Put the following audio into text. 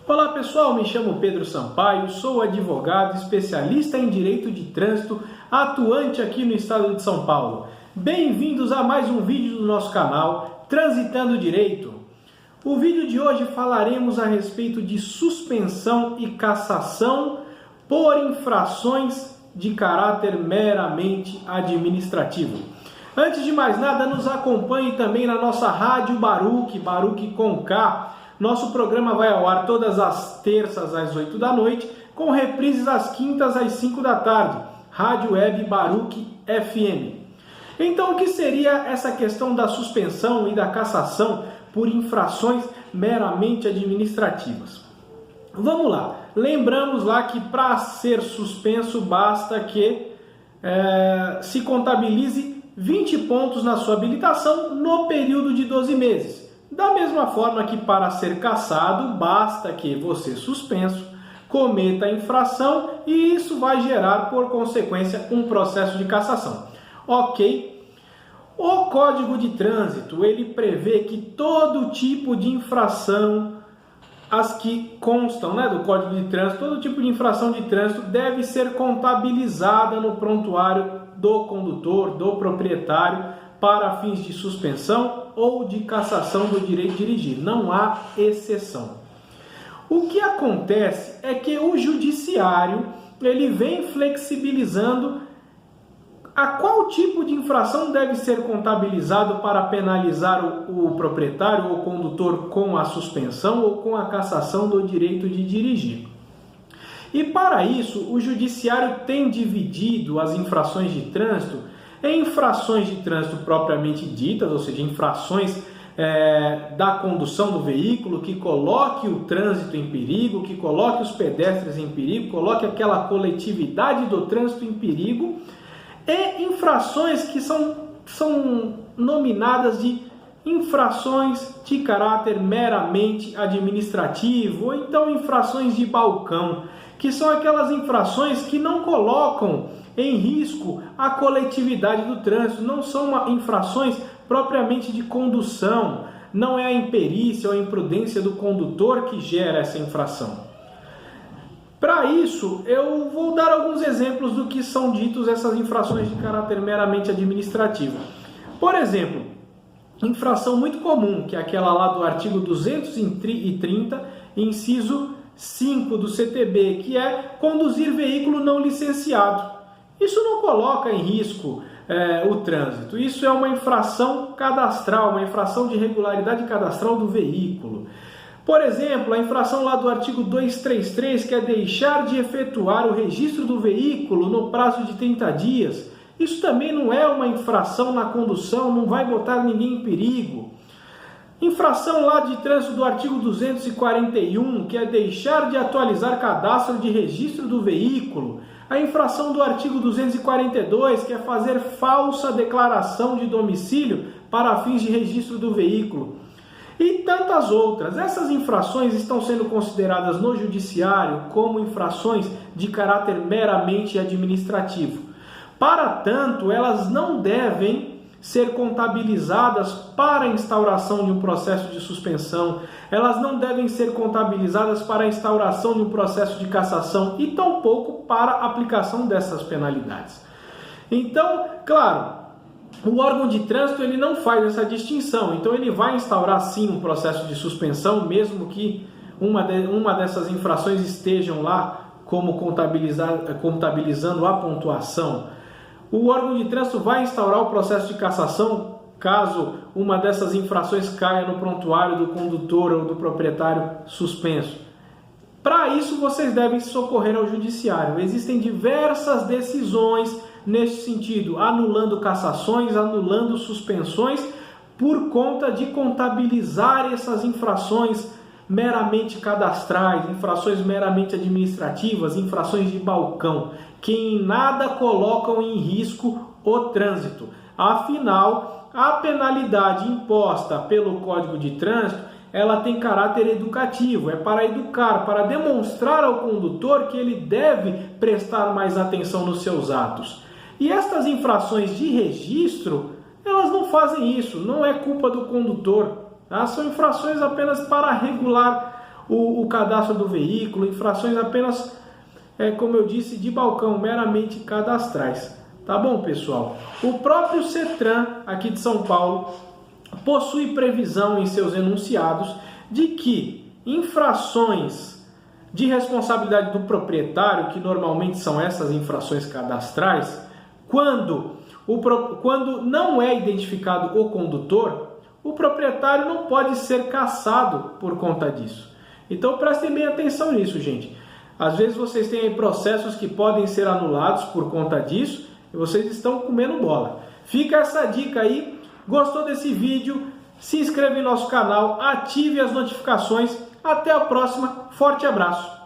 Olá pessoal, me chamo Pedro Sampaio, sou advogado especialista em direito de trânsito, atuante aqui no estado de São Paulo. Bem-vindos a mais um vídeo do nosso canal Transitando Direito. O vídeo de hoje falaremos a respeito de suspensão e cassação por infrações de caráter meramente administrativo. Antes de mais nada, nos acompanhe também na nossa Rádio Baruch com K. Nosso programa vai ao ar todas as terças às 8 da noite, com reprises às quintas às 5 da tarde. Rádio Web Baruch FM. Então, o que seria essa questão da suspensão e da cassação por infrações meramente administrativas? Vamos lá. Lembramos lá que para ser suspenso basta que se contabilize 20 pontos na sua habilitação no período de 12 meses. Da mesma forma que para ser cassado, basta que você, suspenso, cometa a infração e isso vai gerar, por consequência, um processo de cassação. Ok? O Código de Trânsito, ele prevê que todo tipo de infração, as que constam do Código de Trânsito, todo tipo de infração de trânsito deve ser contabilizada no prontuário do condutor, do proprietário, para fins de suspensão ou de cassação do direito de dirigir. Não há exceção. O que acontece é que o judiciário ele vem flexibilizando a qual tipo de infração deve ser contabilizado para penalizar o proprietário ou condutor com a suspensão ou com a cassação do direito de dirigir. E para isso, o judiciário tem dividido as infrações de trânsito em infrações de trânsito propriamente ditas, ou seja, infrações da condução do veículo, que coloque o trânsito em perigo, que coloque os pedestres em perigo, coloque aquela coletividade do trânsito em perigo, e infrações que são nominadas de infrações de caráter meramente administrativo, ou então infrações de balcão, que são aquelas infrações que não colocam em risco a coletividade do trânsito, não são infrações propriamente de condução, não é a imperícia ou a imprudência do condutor que gera essa infração. Para isso, eu vou dar alguns exemplos do que são ditos essas infrações de caráter meramente administrativo. Por exemplo, infração muito comum, que é aquela lá do artigo 230, inciso 5 do CTB, que é conduzir veículo não licenciado. Isso não coloca em risco o trânsito. Isso é uma infração cadastral, uma infração de regularidade cadastral do veículo. Por exemplo, a infração lá do artigo 233, que é deixar de efetuar o registro do veículo no prazo de 30 dias. Isso também não é uma infração na condução, não vai botar ninguém em perigo. Infração lá de trânsito do artigo 241, que é deixar de atualizar cadastro de registro do veículo. A infração do artigo 242, que é fazer falsa declaração de domicílio para fins de registro do veículo. E tantas outras. Essas infrações estão sendo consideradas no judiciário como infrações de caráter meramente administrativo. Para tanto, elas não devem ser contabilizadas para a instauração de um processo de suspensão, elas não devem ser contabilizadas para a instauração de um processo de cassação e tampouco para a aplicação dessas penalidades. Então, claro, o órgão de trânsito ele não faz essa distinção, então ele vai instaurar sim um processo de suspensão, mesmo que uma dessas infrações estejam lá como contabilizando a pontuação. O órgão de trânsito vai instaurar o processo de cassação caso uma dessas infrações caia no prontuário do condutor ou do proprietário suspenso. Para isso, vocês devem socorrer ao judiciário. Existem diversas decisões nesse sentido, anulando cassações, anulando suspensões, por conta de contabilizar essas infrações meramente cadastrais, infrações meramente administrativas, infrações de balcão, que em nada colocam em risco o trânsito. Afinal, a penalidade imposta pelo Código de Trânsito, ela tem caráter educativo, é para educar, para demonstrar ao condutor que ele deve prestar mais atenção nos seus atos. E estas infrações de registro, elas não fazem isso, não é culpa do condutor. São infrações apenas para regular o cadastro do veículo, infrações apenas, como eu disse, de balcão, meramente cadastrais. Tá bom, pessoal? O próprio CETRAN, aqui de São Paulo, possui previsão em seus enunciados de que infrações de responsabilidade do proprietário, que normalmente são essas infrações cadastrais, quando não é identificado o condutor, o proprietário não pode ser cassado por conta disso. Então prestem bem atenção nisso, gente. Às vezes vocês têm aí processos que podem ser anulados por conta disso e vocês estão comendo bola. Fica essa dica aí. Gostou desse vídeo? Se inscreva em nosso canal, ative as notificações. Até a próxima. Forte abraço.